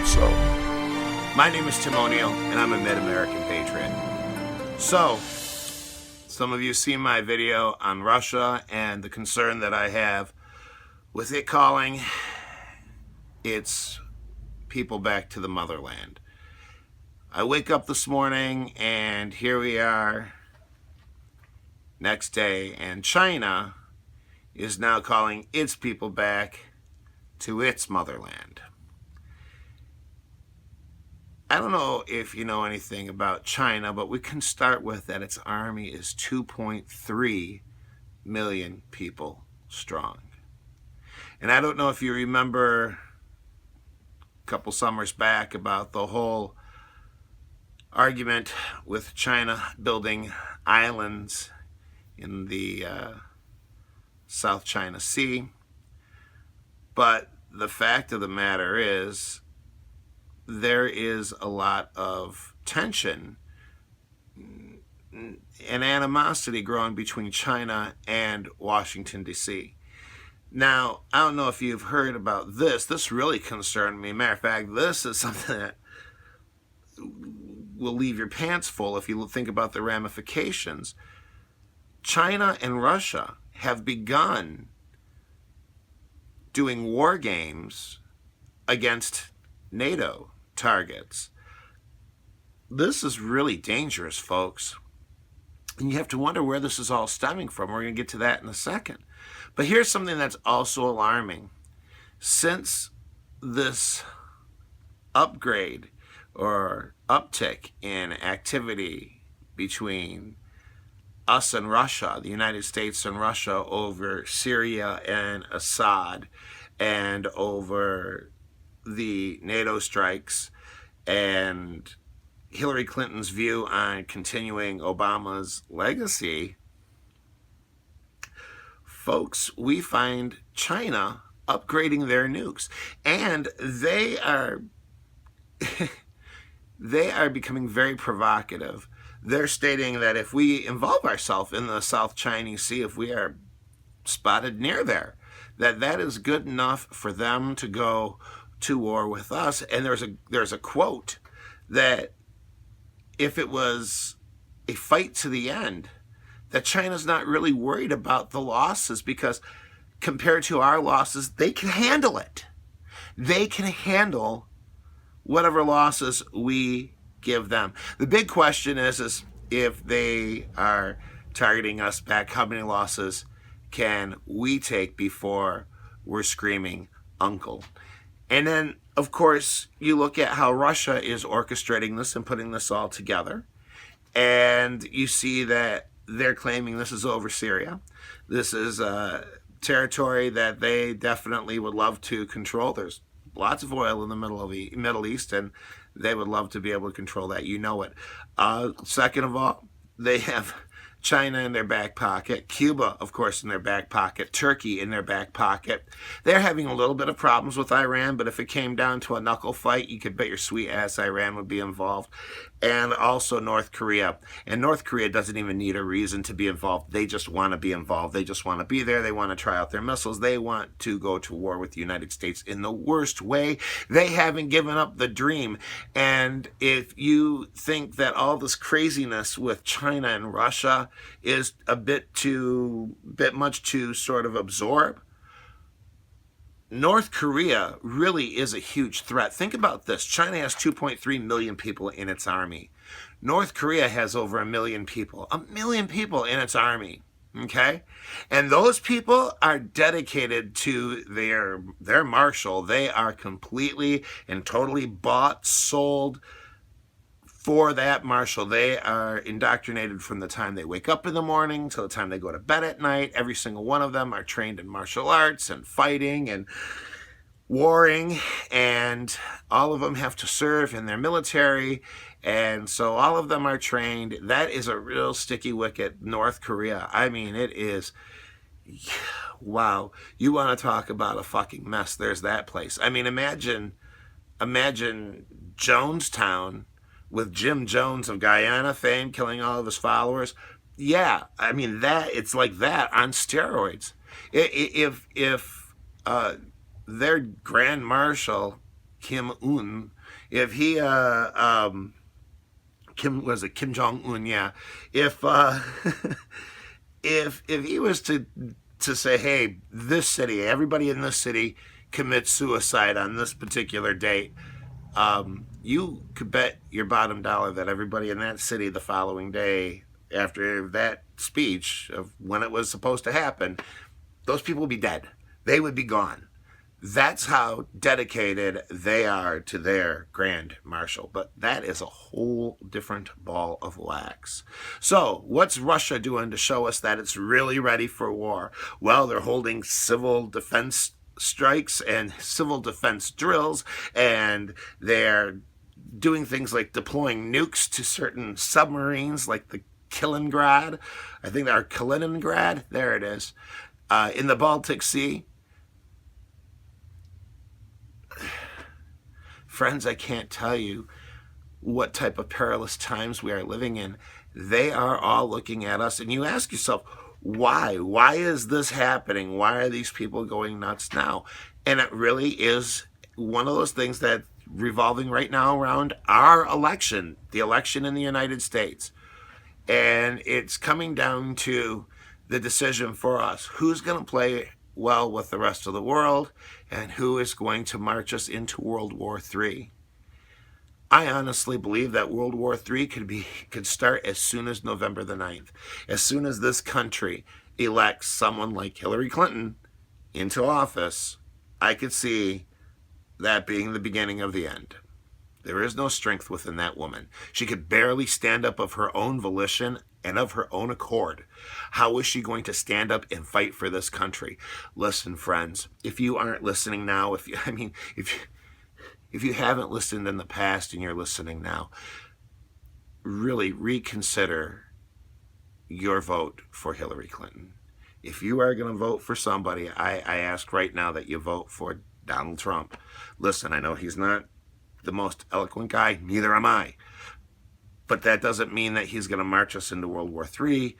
So, my name is Tim O'Neill, and I'm a mid-American patriot. So, some of you see my video on Russia and the concern that I have with it calling its people back to the motherland. I wake up this morning, and here we are, next day, and China is now calling its people back to its motherland. I don't know if you know anything about China, but we can start with that its army is 2.3 million people strong. And I don't know if you remember a couple summers back about the whole argument with China building islands in the South China Sea. But the fact of the matter is, there is a lot of tension and animosity growing between China and Washington, D.C. Now, I don't know if you've heard about this. This really concerned me. Matter of fact, this is something that will leave your pants full if you think about the ramifications. China and Russia have begun doing war games against NATO targets. This is really dangerous, folks. And you have to wonder where this is all stemming from. We're going to get to that in a second. But here's something that's also alarming. Since this upgrade or uptick in activity between us and Russia, the United States and Russia, over Syria and Assad, and over the NATO strikes, and Hillary Clinton's view on continuing Obama's legacy, folks, we find China upgrading their nukes. And they are they are becoming very provocative. They're stating that if we involve ourselves in the South China Sea, if we are spotted near there, that is good enough for them to go to war with us. And there's a quote that if it was a fight to the end, that China's not really worried about the losses, because compared to our losses, they can handle it. They can handle whatever losses we give them. The big question is if they are targeting us back, how many losses can we take before we're screaming uncle? And then, of course, you look at how Russia is orchestrating this and putting this all together, and you see that they're claiming this is over Syria. This is a territory that they definitely would love to control. There's lots of oil in the Middle East, and they would love to be able to control that. You know it. Second of all, they have China in their back pocket, Cuba, of course, in their back pocket, Turkey in their back pocket. They're having a little bit of problems with Iran, but if it came down to a knuckle fight, you could bet your sweet ass Iran would be involved. And also North Korea. And North Korea doesn't even need a reason to be involved. They just want to be involved. They just want to be there. They want to try out their missiles. They want to go to war with the United States in the worst way. They haven't given up the dream. And if you think that all this craziness with China and Russia is a bit much to sort of absorb, North Korea really is a huge threat. Think about this. China has 2.3 million people in its army. North Korea has over 1 million people. 1 million people in its army. Okay? And those people are dedicated to their marshal. They are completely and totally bought, sold for that marshal. They are indoctrinated from the time they wake up in the morning till the time they go to bed at night. Every single one of them are trained in martial arts and fighting and warring, and all of them have to serve in their military, and so all of them are trained. That is a real sticky wicket, North Korea. I mean, it is, wow. You want to talk about a fucking mess, there's that place. I mean, imagine Jonestown with Jim Jones of Guyana fame killing all of his followers. Yeah, I mean, it's like that on steroids. If their Grand Marshal Kim Un if he Kim Jong-un, yeah, if if he was to say, hey, this city, everybody in this city commits suicide on this particular date, you could bet your bottom dollar that everybody in that city the following day, after that speech of when it was supposed to happen, those people would be dead. They would be gone. That's how dedicated they are to their grand marshal. But that is a whole different ball of wax. So what's Russia doing to show us that it's really ready for war? Well, they're holding civil defense strikes and civil defense drills, and they're doing things like deploying nukes to certain submarines like the Kaliningrad. I think they're Kaliningrad. There it is. In the Baltic Sea. Friends, I can't tell you what type of perilous times we are living in. They are all looking at us, and you ask yourself, why? Why is this happening? Why are these people going nuts now? And it really is one of those things that revolving right now around our election, the election in the United States. And it's coming down to the decision for us. Who's going to play well with the rest of the world, and who is going to march us into World War III? I honestly believe that World War III could start as soon as November the 9th. As soon as this country elects someone like Hillary Clinton into office, I could see that being the beginning of the end. There is no strength within that woman. She could barely stand up of her own volition and of her own accord. How is she going to stand up and fight for this country? Listen, friends, if you aren't listening now, if you haven't listened in the past and you're listening now, really reconsider your vote for Hillary Clinton. If you are going to vote for somebody, I ask right now that you vote for Donald Trump. Listen, I know he's not the most eloquent guy, neither am I. But that doesn't mean that he's going to march us into World War III.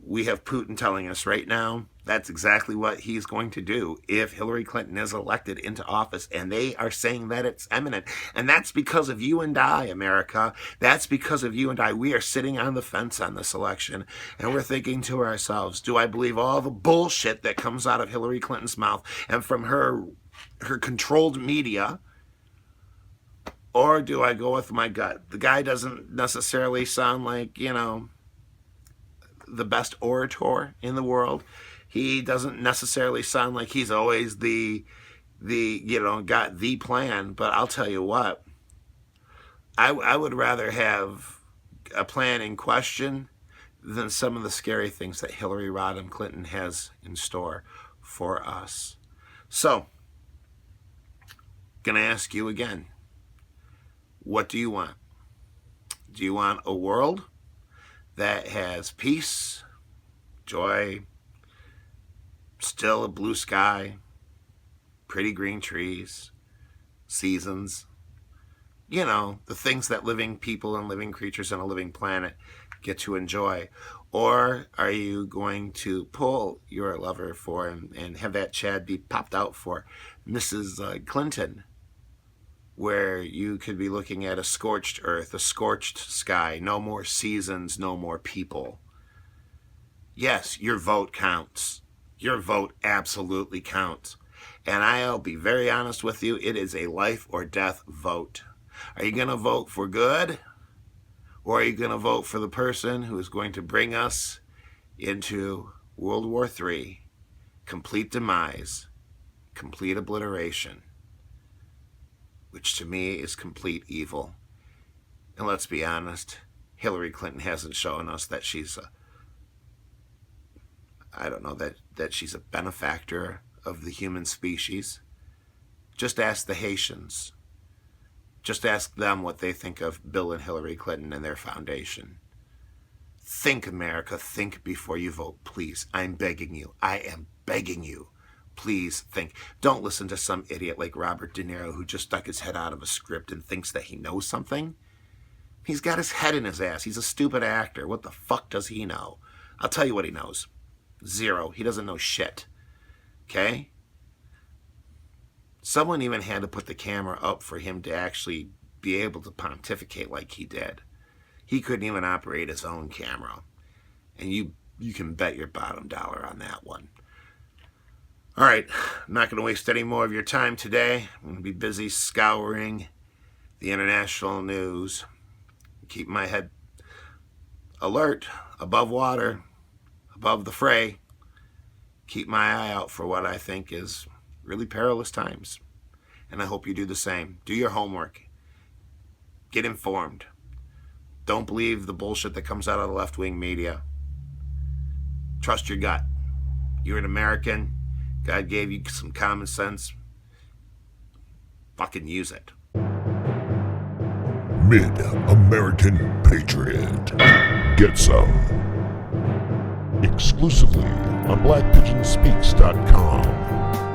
We have Putin telling us right now that's exactly what he's going to do if Hillary Clinton is elected into office, and they are saying that it's imminent. And that's because of you and I, America. That's because of you and I. We are sitting on the fence on this election, and we're thinking to ourselves, do I believe all the bullshit that comes out of Hillary Clinton's mouth and from her controlled media, or do I go with my gut? The guy doesn't necessarily sound like, the best orator in the world. He doesn't necessarily sound like he's always got the plan. But I'll tell you what, I would rather have a plan in question than some of the scary things that Hillary Rodham Clinton has in store for us. So, gonna ask you again, what do you want? Do you want a world that has peace, joy, still a blue sky, pretty green trees, seasons, the things that living people and living creatures on a living planet get to enjoy? Or are you going to pull your lover for and have that Chad be popped out for Mrs. Clinton, where you could be looking at a scorched earth, a scorched sky, no more seasons, no more people? Yes, your vote counts. Your vote absolutely counts. And I'll be very honest with you, it is a life or death vote. Are you going to vote for good? Or are you going to vote for the person who is going to bring us into World War III, complete demise, complete obliteration, which to me is complete evil? And let's be honest, Hillary Clinton hasn't shown us that she's that she's a benefactor of the human species. Just ask the Haitians. Just ask them what they think of Bill and Hillary Clinton and their foundation. Think, America, think before you vote, please. I'm begging you. I am begging you. Please think. Don't listen to some idiot like Robert De Niro who just stuck his head out of a script and thinks that he knows something. He's got his head in his ass. He's a stupid actor. What the fuck does he know? I'll tell you what he knows. Zero. He doesn't know shit. Okay? Someone even had to put the camera up for him to actually be able to pontificate like he did. He couldn't even operate his own camera. And you can bet your bottom dollar on that one. All right, I'm not going to waste any more of your time today. I'm going to be busy scouring the international news. Keep my head alert, above water, above the fray. Keep my eye out for what I think is really perilous times. And I hope you do the same. Do your homework. Get informed. Don't believe the bullshit that comes out of the left-wing media. Trust your gut. You're an American. God gave you some common sense. Fucking use it. Mid-American Patriot. Get some. Exclusively on BlackPigeonspeaks.com.